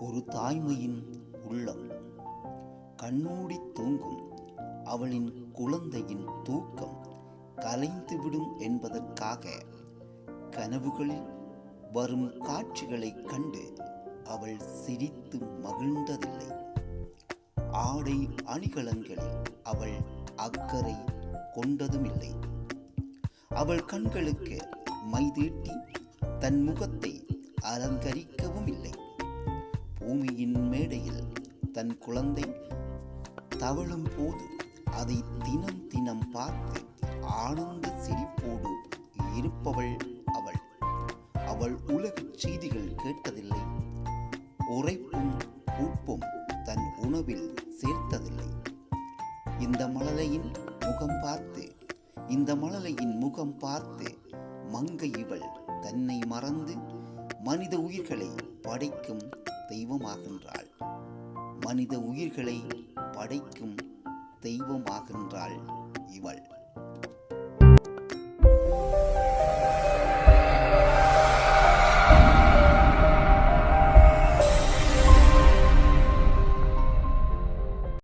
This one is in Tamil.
ஒரு தாய்மையின் உள்ளம் கண்ணூடி தூங்கும் அவளின் குழந்தையின் தூக்கம் கலைந்துவிடும் என்பதற்காக கனவுகளில் வரும் காட்சிகளைக் கண்டு அவள் சிரித்து மகிழ்ந்ததில்லை. ஆடை அணிகலன்களில் அவள் அக்கறை கொண்டதுமில்லை. அவள் கண்களுக்கு மைதீட்டி தன் முகத்தை அலங்கரிக்கவும் இல்லை. பூமியின் மேடையில் தன் குழந்தை தவழும் போது அதை தினம் தினம் பார்த்து ஆனந்த சிரிப்போடு இருப்பவள் அவள். அவள் உலகச் செய்திகள் கேட்டதில்லை. உரைப்பும் உப்பும் தன் உணவில் சேர்த்ததில்லை. இந்த மழலையின் முகம் பார்த்து மங்கை இவள் தன்னை மறந்து மனித உயிர்களை படைக்கும் தெய்வமாகின்றாள். மனித உயிர்களை படைக்கும் தெய்வமாகின்றாள் இவள்.